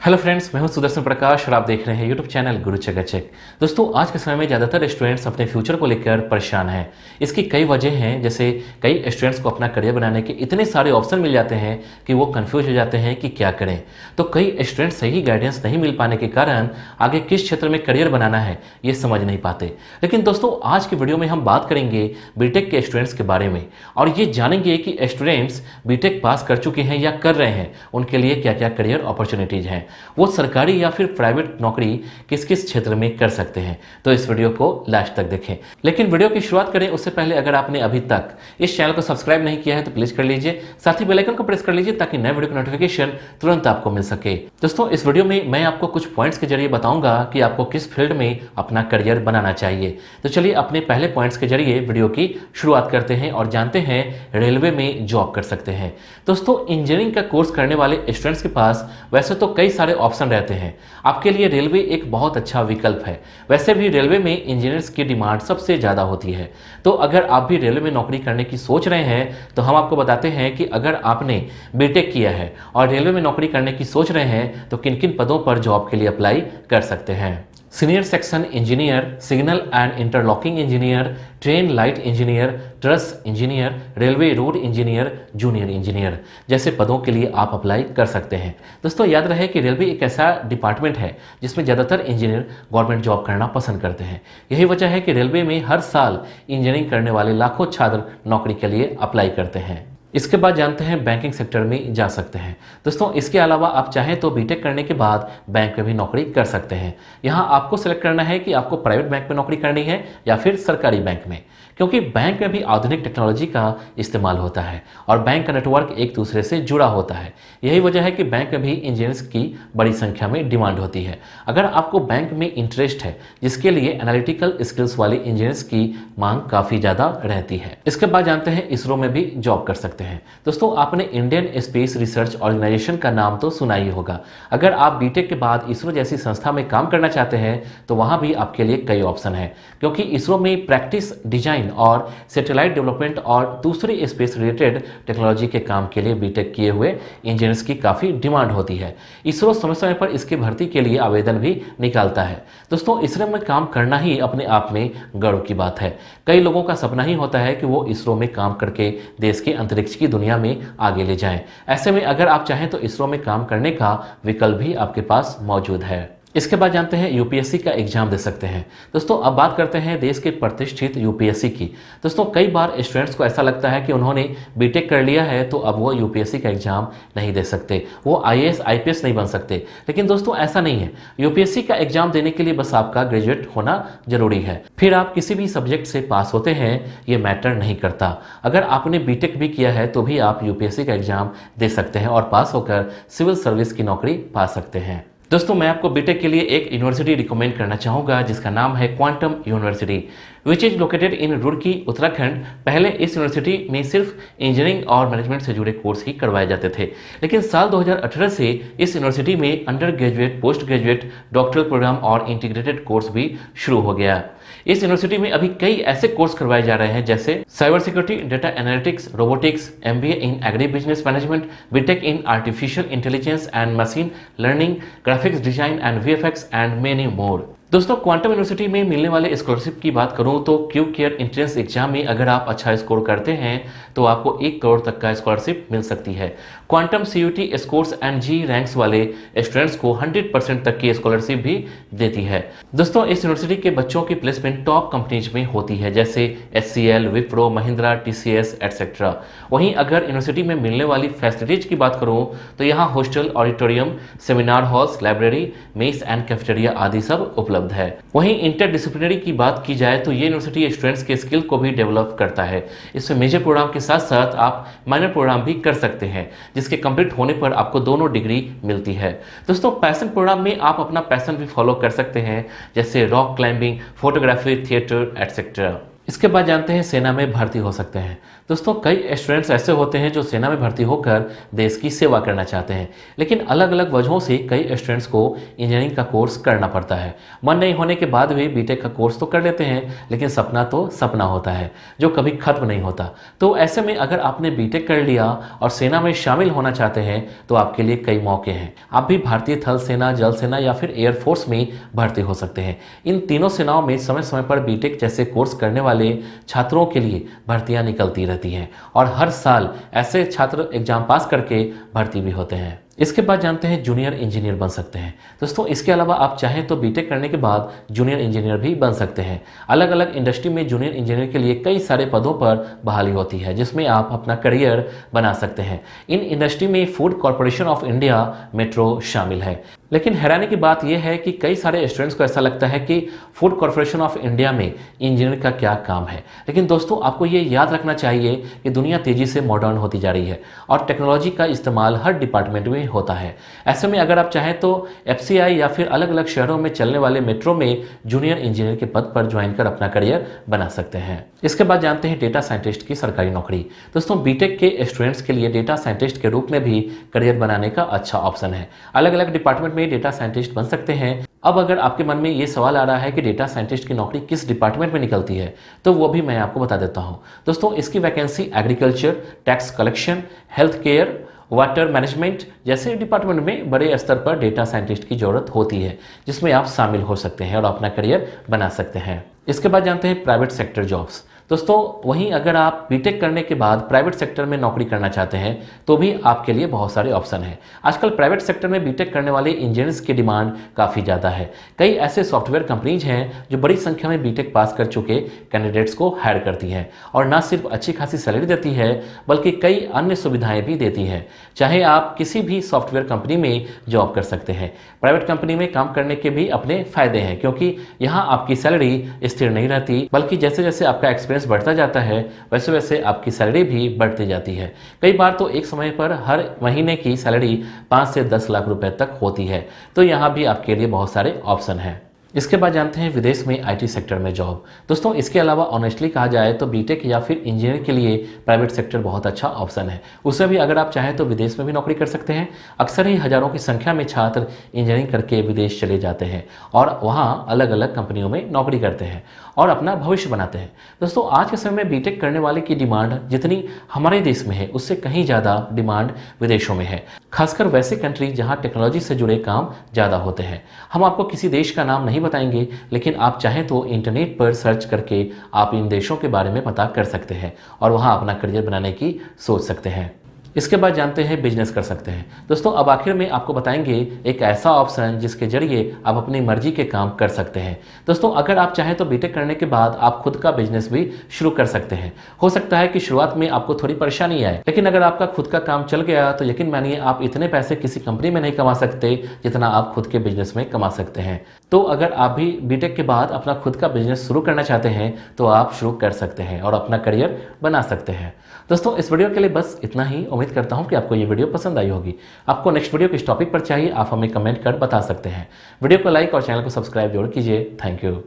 Hello friends, मैं हूं सुदर्शन प्रकाश और आप देख रहे हैं यूट्यूब चैनल गुरु चकाचक। दोस्तों, आज के समय में ज़्यादातर स्टूडेंट्स अपने फ्यूचर को लेकर परेशान हैं। इसकी कई वजह हैं, जैसे कई स्टूडेंट्स को अपना करियर बनाने के इतने सारे ऑप्शन मिल जाते हैं कि वो कंफ्यूज हो जाते हैं कि क्या करें। तो कई स्टूडेंट्स सही गाइडेंस नहीं मिल पाने के कारण आगे किस क्षेत्र में करियर बनाना है ये समझ नहीं पाते। लेकिन दोस्तों, आज की वीडियो में हम बात करेंगे बीटेक के स्टूडेंट्स के बारे में और ये जानेंगे कि स्टूडेंट्स बीटेक पास कर चुके हैं या कर रहे हैं, उनके लिए क्या क्या करियर अपॉर्चुनिटीज़ हैं, वो सरकारी या फिर प्राइवेट नौकरी किस किस क्षेत्र में कर सकते हैं। तो इस वीडियो को लास्ट तक देखें। लेकिन वीडियो की शुरुआत करें उससे पहले अगर आपने अभी तक इस चैनल को सब्सक्राइब नहीं किया है तो प्लीज कर लीजिए, साथ ही बेल आइकन को प्रेस कर लीजिए ताकि नए वीडियो का नोटिफिकेशन तुरंत आपको मिल सके। दोस्तों, इस वीडियो में मैं आपको कुछ पॉइंट्स के जरिए बताऊंगा कि आपको किस फील्ड में अपना करियर बनाना चाहिए। तो चलिए अपने पहले पॉइंट्स के जरिए वीडियो की शुरुआत करते हैं और जानते हैं रेलवे में जॉब कर सकते हैं। दोस्तों, इंजीनियरिंग का कोर्स करने वाले स्टूडेंट्स के पास वैसे तो कई सारे ऑप्शन रहते हैं। आपके लिए रेलवे एक बहुत अच्छा विकल्प है। वैसे भी रेलवे में इंजीनियर्स की डिमांड सबसे ज़्यादा होती है। तो अगर आप भी रेलवे में नौकरी करने की सोच रहे हैं तो हम आपको बताते हैं कि अगर आपने बीटेक किया है और रेलवे में नौकरी करने की सोच रहे हैं तो किन किन पदों पर जॉब के लिए अप्लाई कर सकते हैं। Senior section engineer, signal and interlocking engineer, train light engineer, truss engineer, railway road engineer, junior engineer जैसे पदों के लिए आप अप्लाई कर सकते हैं। दोस्तों, याद रहे कि रेलवे एक ऐसा डिपार्टमेंट है जिसमें ज़्यादातर इंजीनियर गवर्नमेंट जॉब करना पसंद करते हैं। यही वजह है कि रेलवे में हर साल इंजीनियरिंग करने वाले लाखों छात्र नौकरी के लिए अप्लाई करते हैं। इसके बाद जानते हैं बैंकिंग सेक्टर में जा सकते हैं। दोस्तों, इसके अलावा आप चाहें तो बीटेक करने के बाद बैंक में भी नौकरी कर सकते हैं। यहाँ आपको सेलेक्ट करना है कि आपको प्राइवेट बैंक में नौकरी करनी है या फिर सरकारी बैंक में, क्योंकि बैंक में भी आधुनिक टेक्नोलॉजी का इस्तेमाल होता है और बैंक का नेटवर्क एक दूसरे से जुड़ा होता है। यही वजह है कि बैंक में भी इंजीनियर्स की बड़ी संख्या में डिमांड होती है। अगर आपको बैंक में इंटरेस्ट है, जिसके लिए एनालिटिकल स्किल्स वाले इंजीनियर्स की मांग काफ़ी ज़्यादा रहती है। इसके बाद जानते हैं इसरो में भी जॉब कर सकते हैं। दोस्तों, आपने इंडियन स्पेस रिसर्च ऑर्गेनाइजेशन का नाम तो सुना ही होगा। अगर आप बीटेक के बाद इसरो जैसी संस्था में काम करना चाहते हैं तो वहाँ भी आपके लिए कई ऑप्शन हैं, क्योंकि इसरो में प्रैक्टिस, डिजाइन और सैटेलाइट डेवलपमेंट और दूसरी स्पेस रिलेटेड टेक्नोलॉजी के काम के लिए बीटेक किए हुए इंजीनियर्स की काफ़ी डिमांड होती है। इसरो समय समय पर इसकी भर्ती के लिए आवेदन भी निकालता है। दोस्तों, इसरो में काम करना ही अपने आप में गर्व की बात है। कई लोगों का सपना ही होता है कि वो इसरो में काम करके देश के अंतरिक्ष की दुनिया में आगे ले जाएं। ऐसे में अगर आप चाहें तो इसरो में काम करने का विकल्प भी आपके पास मौजूद है। इसके बाद जानते हैं यूपीएससी का एग्जाम दे सकते हैं। दोस्तों, अब बात करते हैं देश के प्रतिष्ठित यूपीएससी की। दोस्तों, कई बार स्टूडेंट्स को ऐसा लगता है कि उन्होंने बीटेक कर लिया है तो अब वो यूपीएससी का एग्जाम नहीं दे सकते, वो आईएएस आईपीएस नहीं बन सकते। लेकिन दोस्तों, ऐसा नहीं है। यूपीएससी का एग्जाम देने के लिए बस आपका ग्रेजुएट होना जरूरी है। फिर आप किसी भी सब्जेक्ट से पास होते हैं, ये मैटर नहीं करता। अगर आपने बीटेक भी किया है तो भी आप यूपीएससी का एग्जाम दे सकते हैं और पास होकर सिविल सर्विस की नौकरी पा सकते हैं। दोस्तों, मैं आपको बीटेक के लिए एक यूनिवर्सिटी रिकमेंड करना चाहूँगा जिसका नाम है quantum university, which is located in Roorkee, Uttarakhand. पहले इस यूनिवर्सिटी में सिर्फ इंजीनियरिंग और मैनेजमेंट से जुड़े कोर्स ही करवाए जाते थे, लेकिन साल 2018 से इस यूनिवर्सिटी में under graduate, post graduate, doctoral programme और इंटीग्रेटेड कोर्स भी शुरू हो गया। इस यूनिवर्सिटी में अभी कई ऐसे कोर्स करवाए जा रहे हैं जैसे cyber security, data analytics, robotics, MBA in agri business management, BTech in artificial intelligence and machine learning, graphics design and VFX and many more. दोस्तों, क्वांटम यूनिवर्सिटी में मिलने वाले स्कॉलरशिप की बात करूं तो क्यू केयर एंट्रेंस एग्जाम में अगर आप अच्छा स्कोर करते हैं तो आपको 1 करोड़ तक का स्कॉलरशिप मिल सकती है। Quantum CUET scores and JEE ranks वाले स्टूडेंट्स को 100% तक की स्कॉलरशिप भी देती है। दोस्तों, इस यूनिवर्सिटी के बच्चों की प्लेसमेंट टॉप कंपनीज में होती है जैसे HCL, Wipro, Mahindra, TCS etcetera. वहीं अगर यूनिवर्सिटी में मिलने वाली फैसिलिटीज की बात करूं तो यहाँ hostel, auditorium, seminar halls, library, mess and cafeteria आदि सब उपलब्ध है। वहीं इंटरडिसिप्लिनरी की बात की जाए तो ये यूनिवर्सिटी स्टूडेंट्स के स्किल को भी डेवलप करता है। इसमें मेजर प्रोग्राम के साथ साथ आप माइनर प्रोग्राम भी कर सकते हैं, जिसके कंप्लीट होने पर आपको दोनों डिग्री मिलती है। दोस्तों, पैशन प्रोग्राम में आप अपना पैशन भी फॉलो कर सकते हैं, जैसे rock climbing, photography, theatre etcetera. इसके बाद जानते हैं सेना में भर्ती हो सकते हैं। दोस्तों कई स्टूडेंट्स ऐसे होते हैं जो सेना में भर्ती होकर देश की सेवा करना चाहते हैं, लेकिन अलग अलग वजहों से कई स्टूडेंट्स को इंजीनियरिंग का कोर्स करना पड़ता है। मन नहीं होने के बाद भी बीटेक का कोर्स तो कर लेते हैं, लेकिन सपना तो सपना होता है जो कभी खत्म नहीं होता। तो ऐसे में अगर आपने बीटेक कर लिया और सेना में शामिल होना चाहते हैं तो आपके लिए कई मौके हैं। आप भी भारतीय थल सेना, जल सेना या फिर एयरफोर्स में भर्ती हो सकते हैं। इन तीनों सेनाओं में समय समय पर बीटेक जैसे कोर्स करने वाले छात्रों के लिए भर्तियां निकलती रहती हैं और हर साल ऐसे छात्र एग्जाम पास करके भर्ती भी होते हैं। इसके बाद जानते हैं जूनियर इंजीनियर बन सकते हैं। दोस्तों इसके अलावा आप चाहें तो बीटेक करने के बाद जूनियर इंजीनियर भी बन सकते हैं। अलग अलग इंडस्ट्री में जूनियर इंजीनियर के लिए कई सारे पदों पर बहाली होती है जिसमें आप अपना करियर बना सकते हैं। इन इंडस्ट्री में food corporation of India, metro शामिल है। लेकिन हैरानी की बात यह है कि कई सारे स्टूडेंट्स को ऐसा लगता है कि फूड कॉरपोरेशन ऑफ इंडिया में इंजीनियर का क्या काम है। लेकिन दोस्तों आपको ये याद रखना चाहिए कि दुनिया तेजी से मॉडर्न होती जा रही है और टेक्नोलॉजी का इस्तेमाल हर डिपार्टमेंट में होता है। ऐसे में अगर आप चाहें तो एफसीआई या फिर अलग अलग शहरों में चलने वाले मेट्रो में जूनियर इंजीनियर के पद पर ज्वाइन कर अपना करियर बना सकते हैं। इसके बाद जानते हैं डेटा साइंटिस्ट की सरकारी नौकरी। दोस्तों बीटेक के स्टूडेंट्स के लिए डेटा साइंटिस्ट के रूप में भी करियर बनाने का अच्छा ऑप्शन है। अलग अलग डिपार्टमेंट में डेटा साइंटिस्ट बन सकते हैं। अब अगर आपके मन में ये सवाल आ रहा है कि डेटा साइंटिस्ट की नौकरी किस डिपार्टमेंट में निकलती है, तो वो भी मैं आपको बता देता हूँ। दोस्तों इसकी vacancy agriculture, tax collection, health care, water management जैसे डिपार्टमेंट में बड़े स्तर पर डेटा साइंटिस्ट की जरूरत होती है, जिसमें आप शामिल हो सकते हैं और अपना करियर बना सकते हैं। इसके बाद जानते हैं प्राइवेट सेक्टर जॉब्स। दोस्तों वहीं अगर आप बीटेक करने के बाद प्राइवेट सेक्टर में नौकरी करना चाहते हैं तो भी आपके लिए बहुत सारे ऑप्शन हैं। आजकल प्राइवेट सेक्टर में बीटेक करने वाले इंजीनियर्स की डिमांड काफ़ी ज़्यादा है। कई ऐसे सॉफ्टवेयर कंपनीज हैं जो बड़ी संख्या में बीटेक पास कर चुके कैंडिडेट्स को हायर करती हैं और न सिर्फ अच्छी खासी सैलरी देती है बल्कि कई अन्य सुविधाएं भी देती है। चाहे आप किसी भी सॉफ्टवेयर कंपनी में जॉब कर सकते हैं। प्राइवेट कंपनी में काम करने के भी अपने फायदे हैं, क्योंकि यहाँ आपकी सैलरी स्थिर नहीं रहती, बल्कि जैसे जैसे आपका एक्सपीरियंस बढ़ता जाता है वैसे वैसे आपकी सैलरी भी बढ़ती जाती है। कई बार तो एक समय पर हर महीने की सैलरी 5 से 10 लाख रुपए तक होती है। तो यहाँ भी आपके लिए बहुत सारे ऑप्शन हैं। इसके बाद जानते हैं विदेश में आईटी सेक्टर में जॉब। दोस्तों इसके अलावा ऑनेस्टली कहा जाए तो बीटेक या फिर इंजीनियर के लिए प्राइवेट सेक्टर बहुत अच्छा ऑप्शन है। उसमें भी अगर आप चाहें तो विदेश में भी नौकरी कर सकते हैं। अक्सर ही हजारों की संख्या में छात्र इंजीनियरिंग करके विदेश चले जाते हैं और वहाँ अलग अलग कंपनियों में नौकरी करते हैं और अपना भविष्य बनाते हैं। दोस्तों आज के समय में बीटेक करने वाले की डिमांड जितनी हमारे देश में है उससे कहीं ज़्यादा डिमांड विदेशों में है, खासकर वैसे कंट्री जहाँ टेक्नोलॉजी से जुड़े काम ज़्यादा होते हैं। हम आपको किसी देश का नाम नहीं बताएंगे, लेकिन आप चाहें तो इंटरनेट पर सर्च करके आप इन देशों के बारे में पता कर सकते हैं और वहाँ अपना करियर बनाने की सोच सकते हैं। इसके बाद जानते हैं बिजनेस कर सकते हैं। दोस्तों अब आखिर में आपको बताएंगे एक ऐसा ऑप्शन जिसके जरिए आप अपनी मर्जी के काम कर सकते हैं। दोस्तों अगर आप चाहें तो बीटेक करने के बाद आप खुद का बिजनेस भी शुरू कर सकते हैं। हो सकता है कि शुरुआत में आपको थोड़ी परेशानी आए, लेकिन अगर आपका खुद का काम चल गया तो यकीन मानिए आप इतने पैसे किसी कंपनी में नहीं कमा सकते जितना आप खुद के बिजनेस में कमा सकते हैं। तो अगर आप भी बीटेक के बाद अपना खुद का बिजनेस शुरू करना चाहते हैं तो आप शुरू कर सकते हैं और अपना करियर बना सकते हैं। दोस्तों इस वीडियो के लिए बस इतना ही। उम्मीद करता हूं कि आपको ये वीडियो पसंद आई होगी। आपको नेक्स्ट वीडियो किस टॉपिक पर चाहिए आप हमें कमेंट कर बता सकते हैं। वीडियो को लाइक और चैनल को सब्सक्राइब जरूर कीजिए। Thank you.